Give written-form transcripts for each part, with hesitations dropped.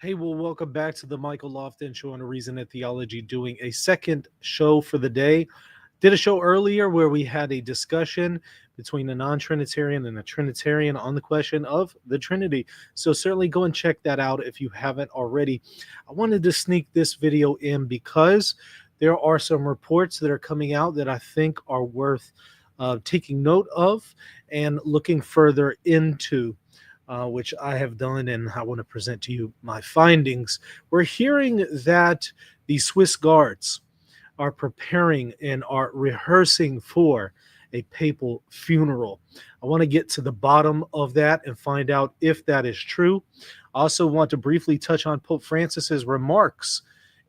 Hey, well, welcome back to the Michael Lofton Show on a Reason and Theology, doing a second show for the day. Did a show earlier where we had a discussion between a non-Trinitarian and a Trinitarian on the question of the Trinity. So certainly go and check that out if you haven't already. I wanted to sneak this video in because there are some reports that are coming out that I think are worth taking note of and looking further into. Which I have done, and I want to present to you my findings. We're hearing that the Swiss guards are preparing and are rehearsing for a papal funeral. I want to get to the bottom of that and find out if that is true. I also want to briefly touch on Pope Francis's remarks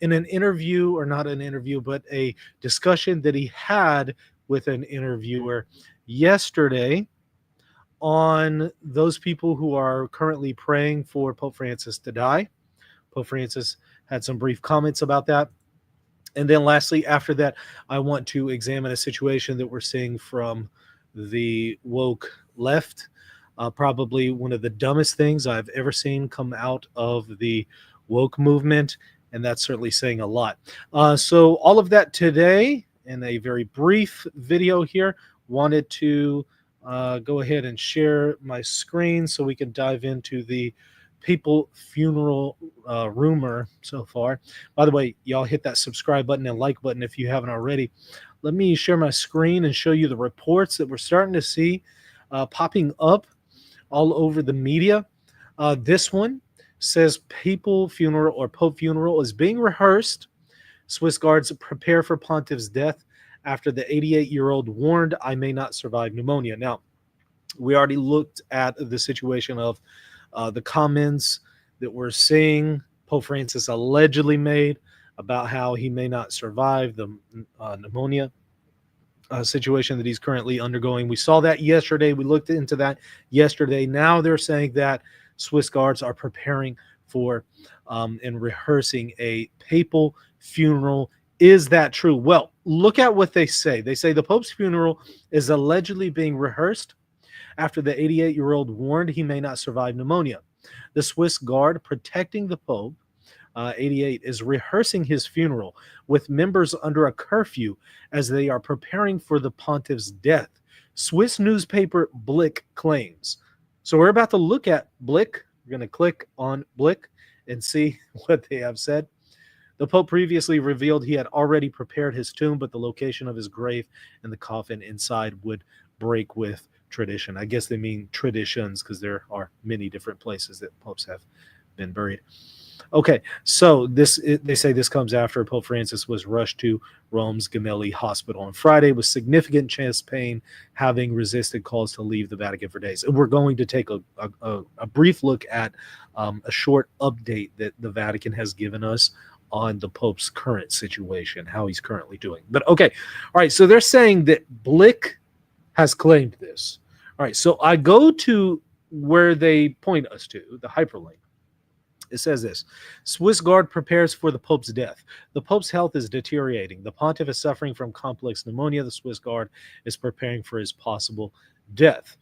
in an interview, or not an interview, but a discussion that he had with an interviewer yesterday on those people who are currently praying for Pope Francis to die. Pope Francis had some brief comments about that. And then lastly, after that, I want to examine a situation that we're seeing from the woke left. Probably one of the dumbest things I've ever seen come out of the woke movement. And that's certainly saying a lot. So all of that today in a very brief video here. Wanted to go ahead and share my screen so we can dive into the papal funeral rumor so far. By the way, y'all hit that subscribe button and like button if you haven't already. Let me share my screen and show you the reports that we're starting to see popping up all over the media. This one says papal funeral or pope funeral is being rehearsed. Swiss guards prepare for pontiff's death after the 88-year-old warned, "I may not survive pneumonia." Now, we already looked at the situation of the comments that we're seeing Pope Francis allegedly made about how he may not survive the pneumonia situation that he's currently undergoing. We saw that yesterday. We looked into that yesterday. Now they're saying that Swiss guards are preparing for and rehearsing a papal funeral. Is that true? Well, look at what they say. They say the Pope's funeral is allegedly being rehearsed after the 88-year-old warned he may not survive pneumonia. The Swiss guard protecting the Pope, 88, is rehearsing his funeral with members under a curfew as they are preparing for the pontiff's death. Swiss newspaper Blick claims. So we're about to look at Blick. We're going to click on Blick and see what they have said. The Pope previously revealed he had already prepared his tomb, but the location of his grave and the coffin inside would break with tradition. I guess they mean traditions because there are many different places that popes have been buried. Okay, so they say this comes after Pope Francis was rushed to Rome's Gemelli Hospital on Friday with significant chest pain, having resisted calls to leave the Vatican for days. And we're going to take a brief look at a short update that the Vatican has given us on the Pope's current situation, how he's currently doing. But okay, all right, so they're saying that Blick has claimed this. All right, so I go to where they point us to, the hyperlink. It says this: Swiss guard prepares for the Pope's death. The Pope's health is deteriorating. The pontiff is suffering from complex pneumonia. The Swiss guard is preparing for his possible death.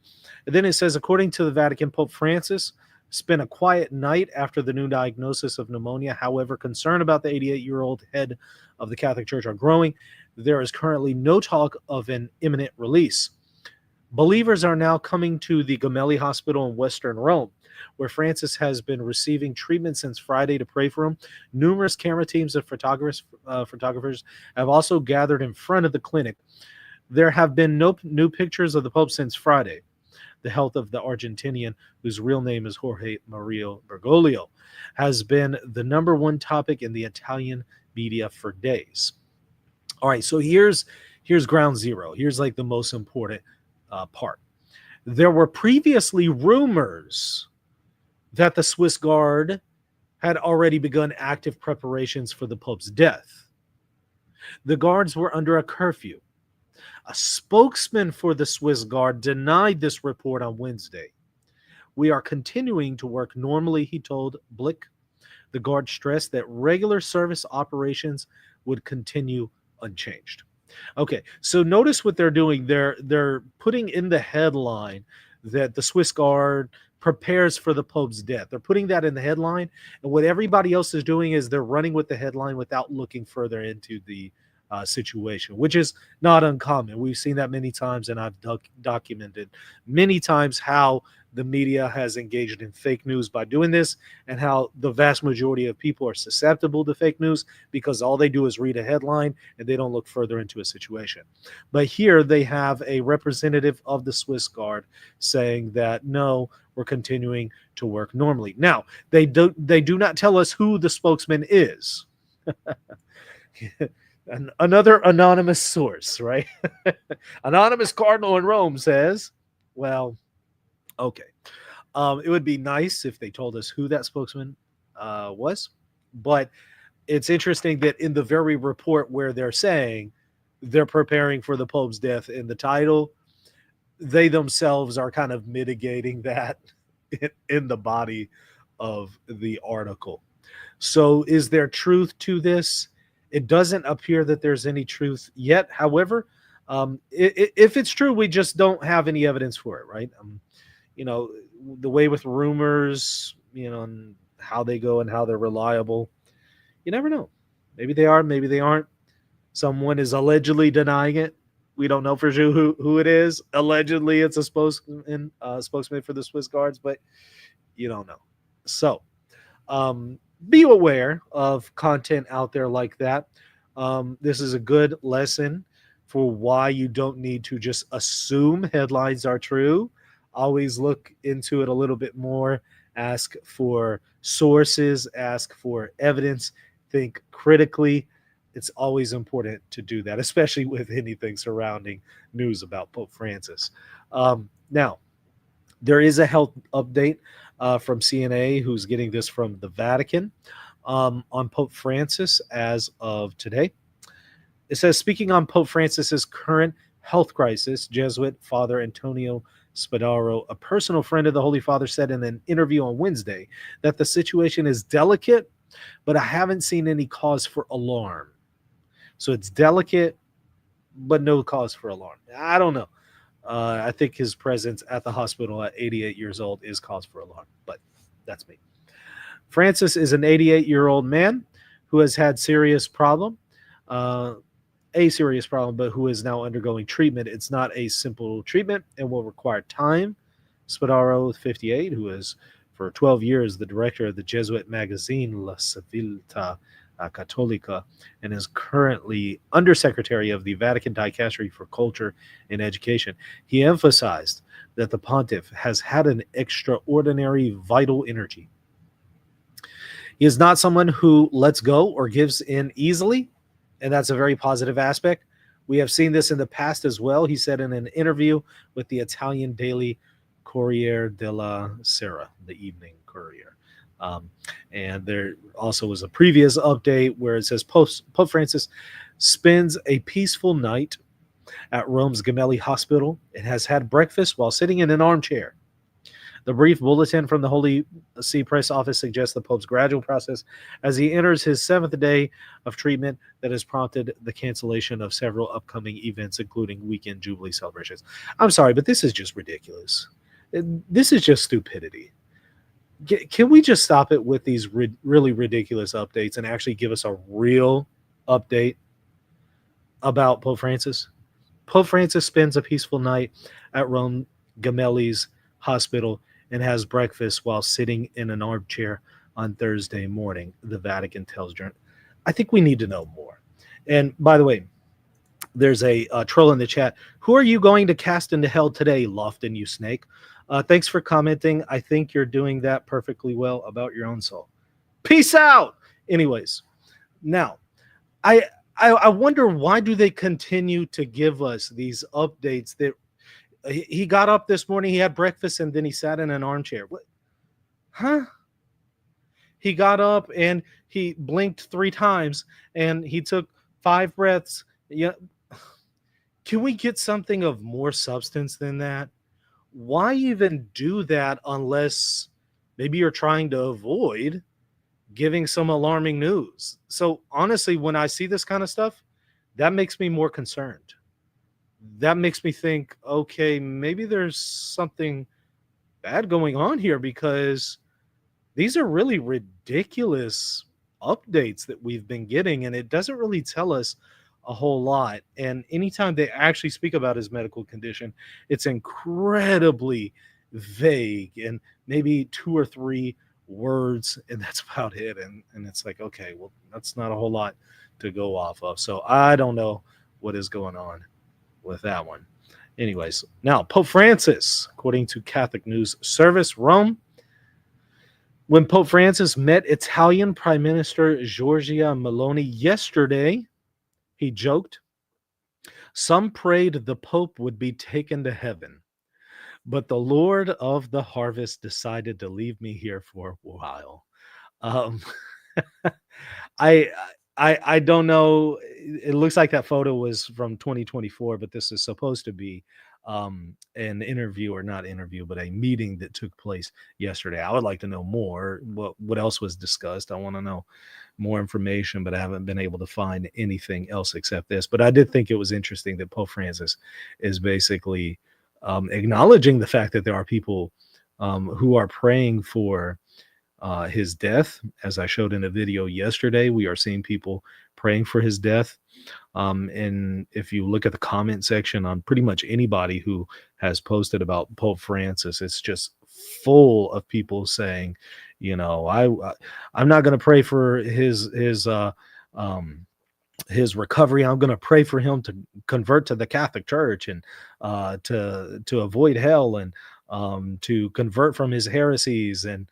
And then it says, according to the Vatican, Pope Francis spent a quiet night after the new diagnosis of pneumonia. However, concern about the 88-year-old head of the Catholic Church are growing. There is currently no talk of an imminent release. Believers are now coming to the Gemelli Hospital in Western Rome, where Francis has been receiving treatment since Friday, to pray for him. Numerous camera teams of photographers have also gathered in front of the clinic. There have been no new pictures of the Pope since Friday. The health of the Argentinian, whose real name is Jorge Mario Bergoglio, has been the #1 topic in the Italian media for days. All right, so here's ground zero. Here's like the most important part. There were previously rumors that the Swiss guard had already begun active preparations for the Pope's death. The guards were under a curfew. A spokesman for the Swiss guard denied this report on Wednesday. "We are continuing to work normally," he told Blick. The guard stressed that regular service operations would continue unchanged. Okay, so notice what they're doing. They're putting in the headline that the Swiss guard prepares for the Pope's death. They're putting that in the headline. And what everybody else is doing is they're running with the headline without looking further into the situation, which is not uncommon. We've seen that many times, and I've documented many times how the media has engaged in fake news by doing this, and how the vast majority of people are susceptible to fake news because all they do is read a headline and they don't look further into a situation. But here they have a representative of the Swiss Guard saying that no, we're continuing to work normally. Now, they do not tell us who the spokesman is. Another anonymous source, right? Anonymous cardinal in Rome says, well, okay. It would be nice if they told us who that spokesman was, but it's interesting that in the very report where they're saying they're preparing for the Pope's death in the title, they themselves are kind of mitigating that in the body of the article. So is there truth to this? It doesn't appear that there's any truth yet. However, if it's true, we just don't have any evidence for it, right? The way with rumors, and how they go and how they're reliable, you never know. Maybe they are, maybe they aren't. Someone is allegedly denying it. We don't know for sure who it is. Allegedly, it's a spokesman for the Swiss Guards, but you don't know. So, be aware of content out there like that. This is a good lesson for why you don't need to just assume headlines are true. Always look into it a little bit more. Ask for sources. Ask for evidence. Think critically. It's always important to do that, especially with anything surrounding news about Pope Francis. Now, there is a health update from CNA, who's getting this from the Vatican, on Pope Francis as of today. It says, speaking on Pope Francis's current health crisis, Jesuit Father Antonio Spadaro, a personal friend of the Holy Father, said in an interview on Wednesday that the situation is delicate, but I haven't seen any cause for alarm. So it's delicate, but no cause for alarm. I don't know. I think his presence at the hospital at 88 years old is cause for alarm, but that's me. Francis is an 88-year-old man who has had a serious problem, but who is now undergoing treatment. It's not a simple treatment and will require time. Spadaro, 58, who is for 12 years the director of the Jesuit magazine La Civiltà Cattolica, and is currently undersecretary of the Vatican Dicastery for Culture and Education. He emphasized that the pontiff has had an extraordinary vital energy. He is not someone who lets go or gives in easily, and that's a very positive aspect. We have seen this in the past as well, he said in an interview with the Italian daily Corriere della Sera, the Evening Courier. And there also was a previous update where it says Pope Francis spends a peaceful night at Rome's Gemelli Hospital and has had breakfast while sitting in an armchair. The brief bulletin from the Holy See Press Office suggests the Pope's gradual process as he enters his 7th day of treatment that has prompted the cancellation of several upcoming events, including weekend Jubilee celebrations. I'm sorry, but this is just ridiculous. This is just stupidity. Can we just stop it with these really ridiculous updates and actually give us a real update about Pope Francis? Pope Francis spends a peaceful night at Rome Gemelli's hospital and has breakfast while sitting in an armchair on Thursday morning, the Vatican tells Journal. I think we need to know more. And by the way, there's a troll in the chat. Who are you going to cast into hell today, Lofton, you snake? Thanks for commenting. I think you're doing that perfectly well about your own soul. Peace out. Anyways, now, I wonder, why do they continue to give us these updates that he got up this morning, he had breakfast, and then he sat in an armchair? What? Huh? He got up and he blinked 3 times and he took 5 breaths. Yeah. Can we get something of more substance than that? Why even do that unless maybe you're trying to avoid giving some alarming news? So honestly, when I see this kind of stuff, that makes me more concerned. That makes me think, okay, maybe there's something bad going on here, because these are really ridiculous updates that we've been getting, and it doesn't really tell us a whole lot. And anytime they actually speak about his medical condition, it's incredibly vague, and maybe two or three words, and that's about it. And it's like, okay, well, that's not a whole lot to go off of. So I don't know what is going on with that one. Anyways, now Pope Francis, according to Catholic News Service, Rome, when Pope Francis met Italian Prime Minister Giorgia Meloni yesterday, he joked, "Some prayed the Pope would be taken to heaven, but the Lord of the harvest decided to leave me here for a while." Um, I I don't know. It looks like that photo was from 2024, but this is supposed to be an interview, or not interview, but a meeting that took place yesterday. I would like to know more. What else was discussed? I want to know more information, but I haven't been able to find anything else except this. But I did think it was interesting that Pope Francis is basically acknowledging the fact that there are people who are praying for his death. As I showed in a video yesterday, we are seeing people praying for his death. And if you look at the comment section on pretty much anybody who has posted about Pope Francis, it's just full of people saying, you know, I'm not going to pray for his recovery. I'm going to pray for him to convert to the Catholic Church, and to avoid hell, and to convert from his heresies, and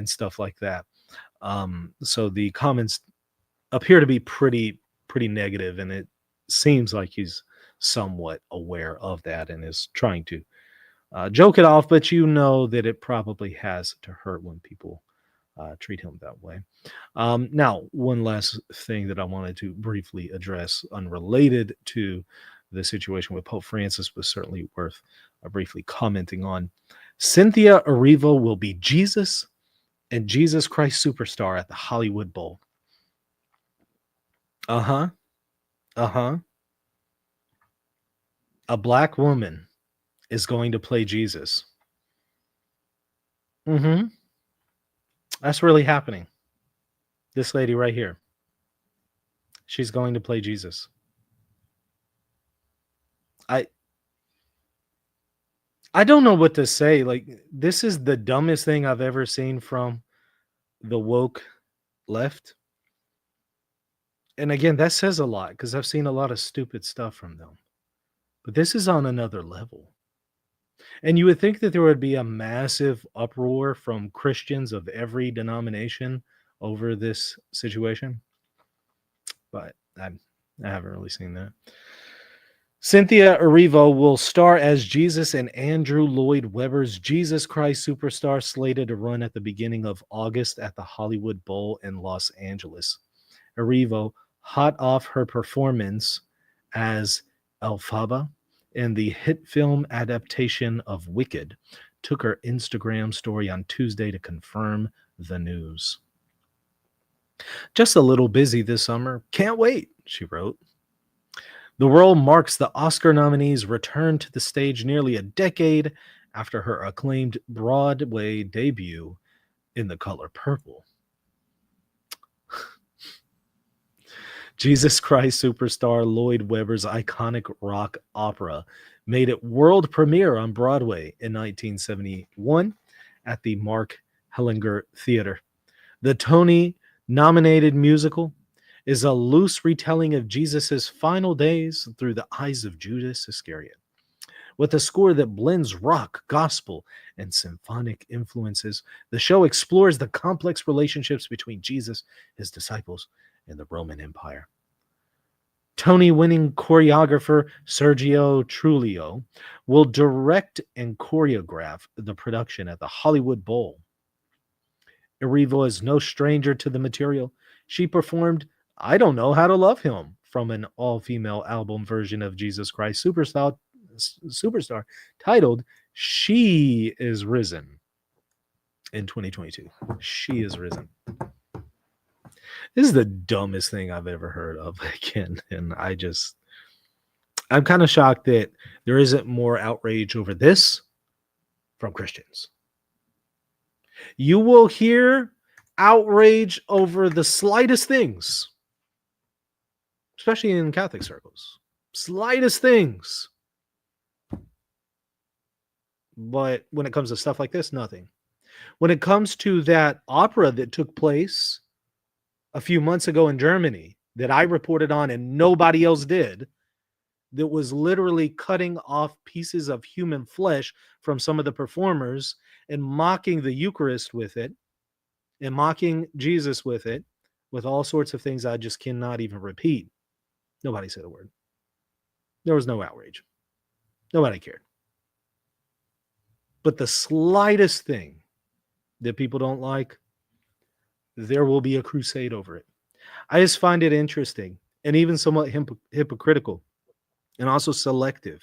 stuff like that. So the comments appear to be pretty negative, and it seems like he's somewhat aware of that and is trying to joke it off. But you know that it probably has to hurt when people treat him that way. Now, one last thing that I wanted to briefly address, unrelated to the situation with Pope Francis, but certainly worth briefly commenting on. Cynthia Erivo will be Jesus and Jesus Christ Superstar at the Hollywood Bowl. Uh-huh. A black woman is going to play Jesus. That's really happening. This lady right here. She's going to play Jesus. I don't know what to say. Like, this is the dumbest thing I've ever seen from the woke left. And again, that says a lot, because I've seen a lot of stupid stuff from them. But this is on another level. And you would think that there would be a massive uproar from Christians of every denomination over this situation. But I haven't really seen that. Cynthia Erivo will star as Jesus in Andrew Lloyd Webber's Jesus Christ Superstar, slated to run at the beginning of August at the Hollywood Bowl in Los Angeles. Erivo, hot off her performance as Elphaba in the hit film adaptation of Wicked, took her Instagram story on Tuesday to confirm the news. "Just a little busy this summer. Can't wait," she wrote. The role marks the Oscar nominee's return to the stage nearly a decade after her acclaimed Broadway debut in The Color Purple. Jesus Christ Superstar, Lloyd Webber's iconic rock opera, made its world premiere on Broadway in 1971 at the Mark Hellinger Theater. The Tony-nominated musical is a loose retelling of Jesus' final days through the eyes of Judas Iscariot. With a score that blends rock, gospel, and symphonic influences, the show explores the complex relationships between Jesus, his disciples, and the Roman Empire. Tony-winning choreographer Sergio Trulio will direct and choreograph the production at the Hollywood Bowl. Erivo is no stranger to the material. She performed "I Don't Know How to Love Him" from an all-female album version of Jesus Christ Superstar titled "She Is Risen" in 2022. She is risen. This is the dumbest thing I've ever heard of, again, and I'm kind of shocked that there isn't more outrage over this from Christians. You will hear outrage over the slightest things, especially in Catholic circles. Slightest things. But when it comes to stuff like this, nothing. When it comes to that opera that took place a few months ago in Germany that I reported on and nobody else did, that was literally cutting off pieces of human flesh from some of the performers and mocking the Eucharist with it and mocking Jesus with it, with all sorts of things I just cannot even repeat. Nobody said a word. There was no outrage. Nobody cared. But the slightest thing that people don't like, there will be a crusade over it. I just find it interesting and even somewhat hypocritical and also selective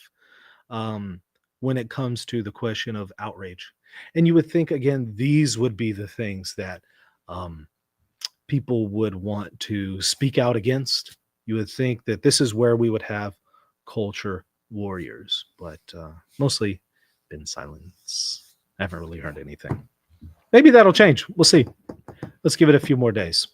when it comes to the question of outrage. And you would think, again, these would be the things that people would want to speak out against. You would think that this is where we would have culture warriors, but mostly been silence. I haven't really heard anything. Maybe that'll change. We'll see. Let's give it a few more days.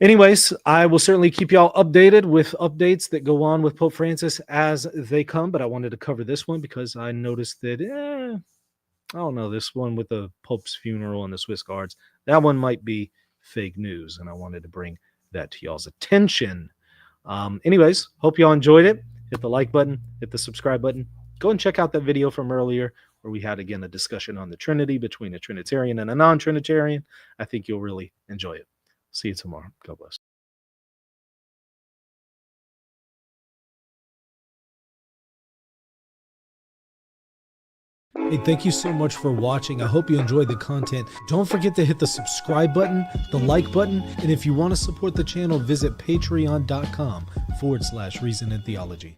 Anyways, I will certainly keep y'all updated with updates that go on with Pope Francis as they come, but I wanted to cover this one because I noticed that, I don't know, this one with the Pope's funeral and the Swiss Guards, that one might be fake news, and I wanted to bring that to y'all's attention. Anyways, hope y'all enjoyed it. Hit the like button, hit the subscribe button. Go and check out that video from earlier where we had, again, a discussion on the Trinity between a Trinitarian and a non-Trinitarian. I think you'll really enjoy it. See you tomorrow. God bless. Hey, thank you so much for watching. I hope you enjoyed the content. Don't forget to hit the subscribe button, the like button, and if you want to support the channel, visit patreon.com/Reason and Theology.